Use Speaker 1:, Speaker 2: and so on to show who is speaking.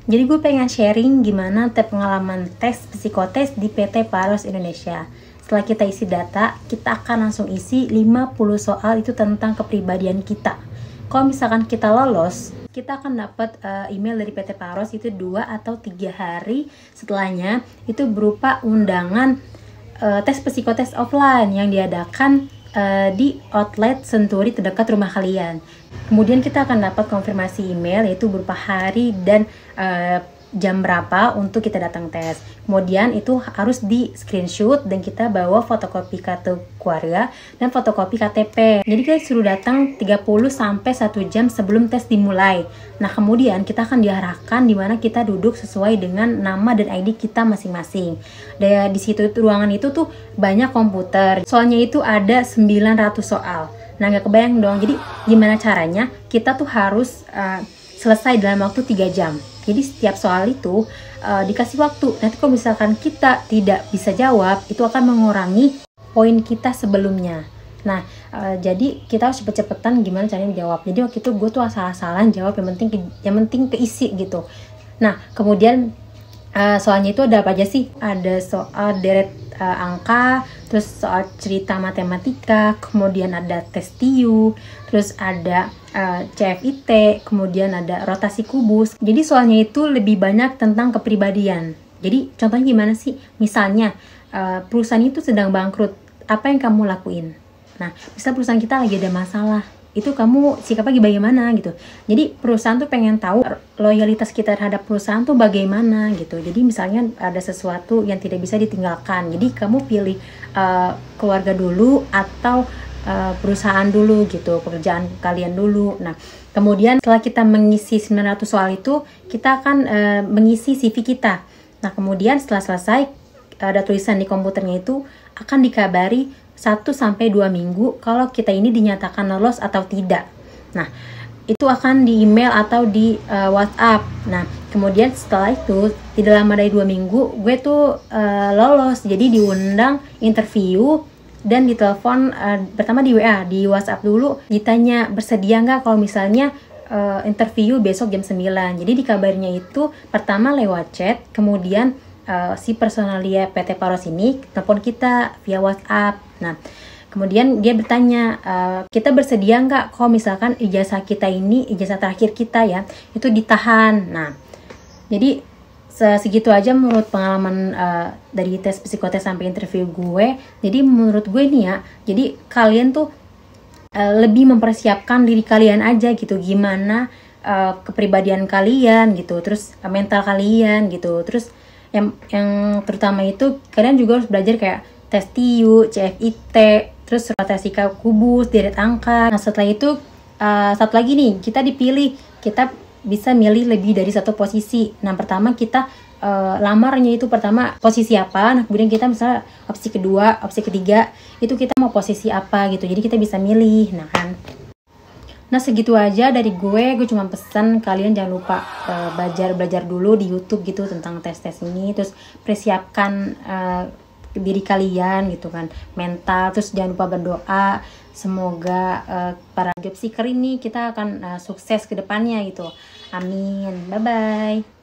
Speaker 1: Jadi gue pengen sharing gimana pengalaman tes psikotes di PT Paros Indonesia. Setelah kita isi data, kita akan langsung isi 50 soal itu tentang kepribadian kita. Kalau misalkan kita lolos, kita akan dapat email dari PT Paros itu 2 atau 3 hari setelahnya, itu berupa undangan tes psikotes offline yang diadakan di outlet Senturi terdekat rumah kalian. Kemudian kita akan dapat konfirmasi email yaitu berupa hari dan jam berapa untuk kita datang tes. Kemudian itu harus di screenshot dan kita bawa fotokopi kartu keluarga dan fotokopi KTP. Jadi kita suruh datang 30 sampai 1 jam sebelum tes dimulai. Nah, kemudian kita akan diarahkan di mana kita duduk sesuai dengan nama dan ID kita masing-masing. Dan di situ ruangan itu tuh banyak komputer. Soalnya itu ada 900 soal. Nah, nggak kebayang dong. Jadi gimana caranya? Kita tuh harus selesai dalam waktu 3 jam. Jadi setiap soal itu dikasih waktu. Nanti kalau misalkan kita tidak bisa jawab, itu akan mengurangi poin kita sebelumnya. Nah, jadi kita harus cepet-cepetan gimana caranya menjawab. Jadi waktu itu gue tuh asal-asalan jawab, yang penting keisi gitu. Nah, kemudian soalnya itu ada apa aja sih? Ada soal deret angka, terus soal cerita matematika, kemudian ada tes TIU, terus ada CFIT, kemudian ada rotasi kubus. Jadi soalnya itu lebih banyak tentang kepribadian. Jadi contohnya gimana sih? Misalnya perusahaan itu sedang bangkrut, apa yang kamu lakuin? Nah, misal perusahaan kita lagi ada masalah, itu kamu sikapnya bagaimana gitu. Jadi perusahaan tuh pengen tahu loyalitas kita terhadap perusahaan tuh bagaimana gitu. Jadi misalnya ada sesuatu yang tidak bisa ditinggalkan, jadi kamu pilih keluarga dulu atau perusahaan dulu gitu, pekerjaan kalian dulu. Nah, kemudian setelah kita mengisi 900 soal itu, kita akan mengisi CV kita. Nah, kemudian setelah selesai, ada tulisan di komputernya itu akan dikabari 1-2 minggu kalau kita ini dinyatakan lolos atau tidak. Nah, itu akan di email atau di WhatsApp. Nah, kemudian setelah itu tidak lama dari 2 minggu gue tuh lolos. Jadi diundang interview dan ditelepon pertama di WA, di WhatsApp dulu ditanya bersedia nggak kalau misalnya interview besok jam 9. Jadi dikabarnya itu pertama lewat chat, kemudian si personalia PT Paros ini telepon kita via WhatsApp. Nah, kemudian dia bertanya, kita bersedia nggak kalau misalkan ijazah kita ini, ijazah terakhir kita ya, itu ditahan. Nah, jadi segitu aja menurut pengalaman dari tes psikotes sampai interview gue. Jadi menurut gue nih ya, jadi kalian tuh lebih mempersiapkan diri kalian aja gitu, gimana kepribadian kalian gitu, terus mental kalian gitu, terus yang terutama itu kalian juga harus belajar kayak tes TIU, CFIT, terus rotasi kubus, deret angka. Nah, setelah itu satu lagi nih, kita dipilih, kita bisa milih lebih dari satu posisi. Nah, pertama kita lamarnya itu pertama posisi apa, nah kemudian kita misalnya opsi kedua, opsi ketiga itu kita mau posisi apa gitu, jadi kita bisa milih. Nah kan, nah segitu aja dari gue cuma pesan kalian jangan lupa belajar dulu di YouTube gitu tentang tes-tes ini, terus persiapkan diri kalian gitu kan, mental, terus jangan lupa berdoa semoga para job seeker ini kita akan sukses ke depannya gitu. Amin. Bye bye.